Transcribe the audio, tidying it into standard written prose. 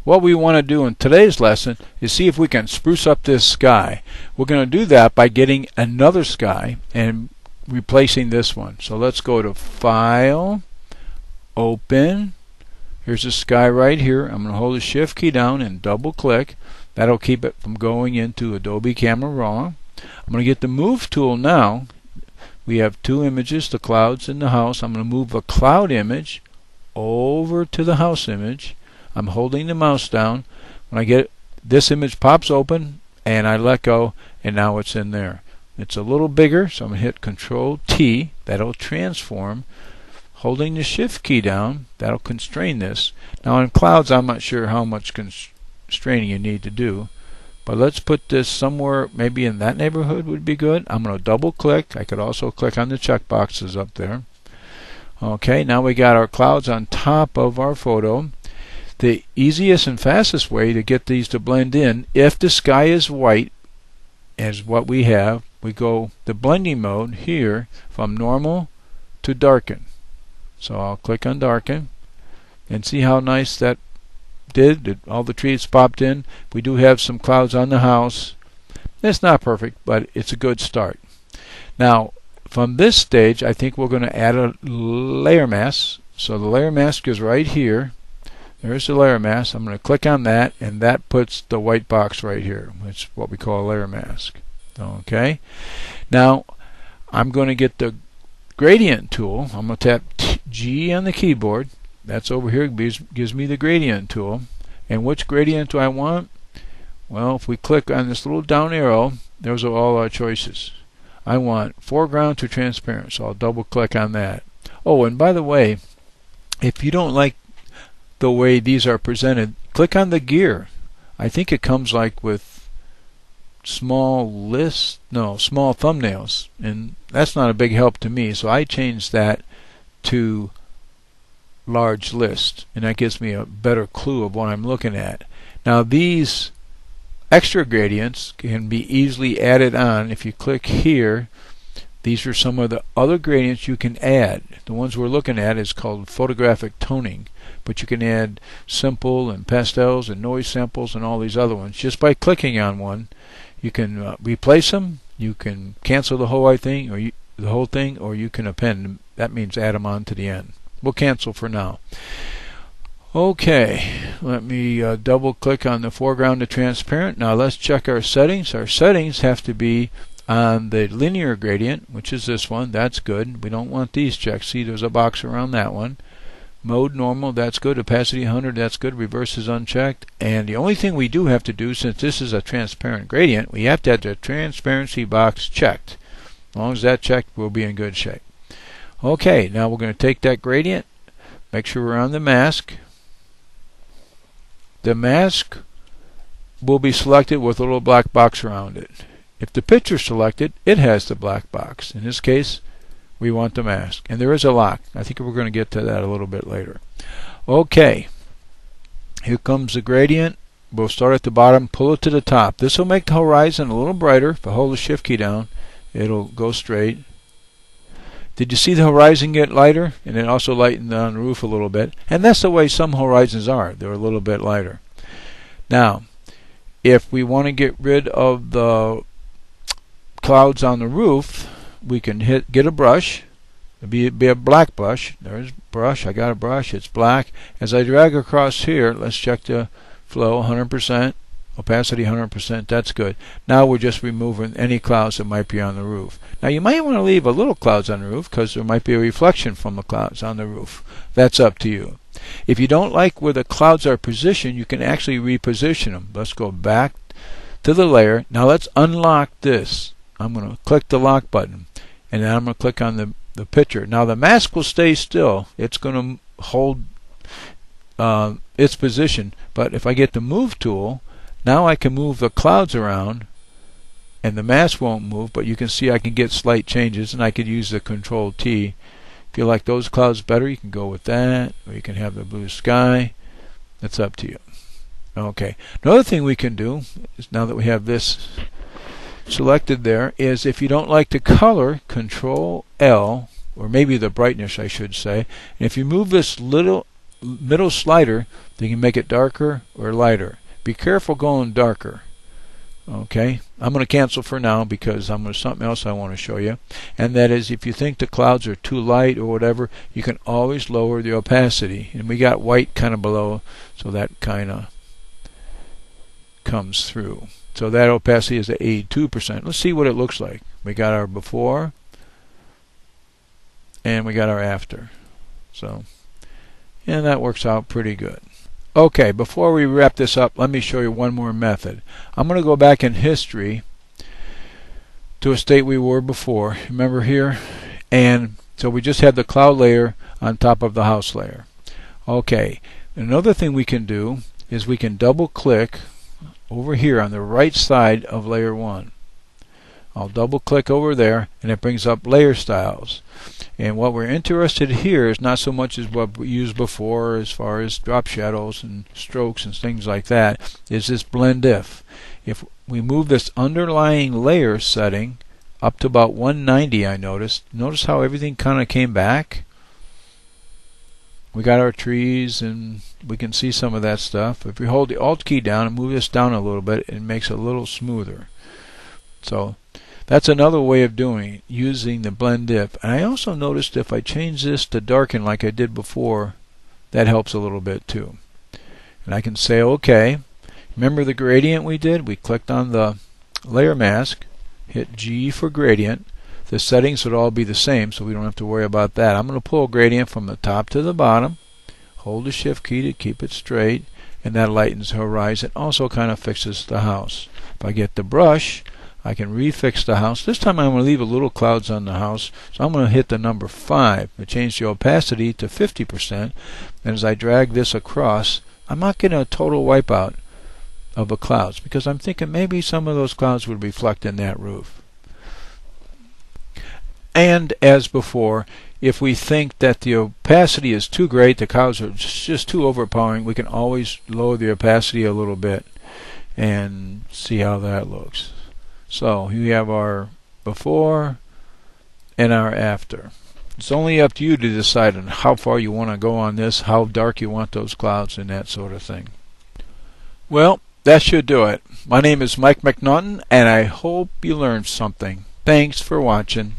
what we want to do in today's lesson is see if we can spruce up this sky. We're going to do that by getting another sky and replacing this one. So let's go to File, Open. Here's the sky right here. I'm going to hold the Shift key down and double click. That'll keep it from going into Adobe Camera Raw. I'm going to get the Move tool now. We have two images, the clouds and the house. I'm going to move the cloud image over to the house image. I'm holding the mouse down. When I get it, this image pops open and I let go, and now it's in there. It's a little bigger, so I'm going to hit Control T. That'll transform. Holding the Shift key down, that'll constrain this. Now in clouds, I'm not sure how much constraining you need to do, but let's put this somewhere, maybe in that neighborhood would be good. I'm going to double click. I could also click on the check boxes up there. Okay, now we got our clouds on top of our photo. The easiest and fastest way to get these to blend in, if the sky is white, as what we have, we go the blending mode here from normal to darken. So I'll click on darken and see how nice that did. All the trees popped in. We do have some clouds on the house. It's not perfect, but it's a good start. Now from this stage, I think we're going to add a layer mask. So the layer mask is right here. There's the layer mask. I'm going to click on that, and that puts the white box right here, which is what we call a layer mask. Okay. Now I'm going to get the gradient tool. I'm going to tap G on the keyboard. That's over here. Gives me the gradient tool. And which gradient do I want? Well, if we click on this little down arrow, those are all our choices. I want foreground to transparent, so I'll double click on that. Oh, and by the way, if you don't like the way these are presented, click on the gear. I think it comes like with small thumbnails, and that's not a big help to me, so I changed that to large list, and that gives me a better clue of what I'm looking at. Now these extra gradients can be easily added on. If you click here, these are some of the other gradients you can add. The ones we're looking at is called photographic toning, but you can add simple and pastels and noise samples and all these other ones. Just by clicking on one, you can replace them, you can cancel the whole thing, or you can append. That means add them on to the end. We'll cancel for now. Okay, let me double click on the foreground to transparent. Now let's check our settings. Our settings have to be on the linear gradient, which is this one. That's good. We don't want these checked. See, there's a box around that one. Mode normal, that's good. Opacity 100, that's good. Reverse is unchecked. And the only thing we do have to do, since this is a transparent gradient, we have to have the transparency box checked. As long as that's checked, we'll be in good shape. Okay, now we're going to take that gradient, make sure we're on the mask. The mask will be selected with a little black box around it. If the picture is selected, it has the black box. In this case, we want the mask. And there is a lock. I think we're going to get to that a little bit later. Okay, here comes the gradient. We'll start at the bottom, pull it to the top. This will make the horizon a little brighter. If I hold the Shift key down, it'll go straight. Did you see the horizon get lighter? And it also lightened on the roof a little bit. And that's the way some horizons are. They're a little bit lighter. Now, if we want to get rid of the clouds on the roof, we can get a brush. It'll be a black brush. There's brush. I got a brush. It's black. As I drag across here, let's check the flow. 100%. Opacity 100%. That's good. Now we're just removing any clouds that might be on the roof. Now you might want to leave a little clouds on the roof because there might be a reflection from the clouds on the roof. That's up to you. If you don't like where the clouds are positioned, you can actually reposition them. Let's go back to the layer. Now let's unlock this. I'm going to click the lock button, and then I'm going to click on the picture. Now the mask will stay still. It's going to hold its position, but if I get the move tool, now I can move the clouds around and the mask won't move, but you can see I can get slight changes, and I could use the Control T. If you like those clouds better, you can go with that, or you can have the blue sky. That's up to you. Okay, another thing we can do is, now that we have this selected there, is if you don't like the color, Control L, or maybe the brightness I should say, and if you move this little middle slider, You can make it darker or lighter. Be careful going darker. Okay, I'm going to cancel for now because I'm going to something else I want to show you, and that is if you think the clouds are too light or whatever, you can always lower the opacity. And we got white kind of below, so that kind of comes through. So that opacity is at 82%. Let's see what it looks like. We got our before and we got our after. So, and that works out pretty good. Okay, before we wrap this up, let me show you one more method. I'm going to go back in history to a state we were before. Remember here? And so we just had the cloud layer on top of the house layer. Okay, another thing we can do is we can double click over here on the right side of layer 1. I'll double click over there and it brings up layer styles. And what we're interested here is not so much as what we used before as far as drop shadows and strokes and things like that, is this blend if. If we move this underlying layer setting up to about 190, I noticed how everything kind of came back. We got our trees and we can see some of that stuff. If we hold the Alt key down and move this down a little bit, it makes it a little smoother. So that's another way of doing it, using the blend if. And I also noticed if I change this to darken like I did before, that helps a little bit too. And I can say OK. Remember the gradient we did? We clicked on the layer mask, hit G for gradient. The settings would all be the same, so we don't have to worry about that. I'm going to pull a gradient from the top to the bottom, hold the shift key to keep it straight, and that lightens the horizon. Also kind of fixes the house. If I get the brush, I can refix the house. This time I'm going to leave a little clouds on the house, so I'm going to hit the number 5 and change the opacity to 50%. And as I drag this across, I'm not getting a total wipeout of the clouds because I'm thinking maybe some of those clouds would reflect in that roof. And as before, if we think that the opacity is too great, the clouds are just too overpowering, we can always lower the opacity a little bit and see how that looks. So here we have our before and our after. It's only up to you to decide on how far you want to go on this, how dark you want those clouds, and that sort of thing. Well, that should do it. My name is Mike McNaughton, and I hope you learned something. Thanks for watching.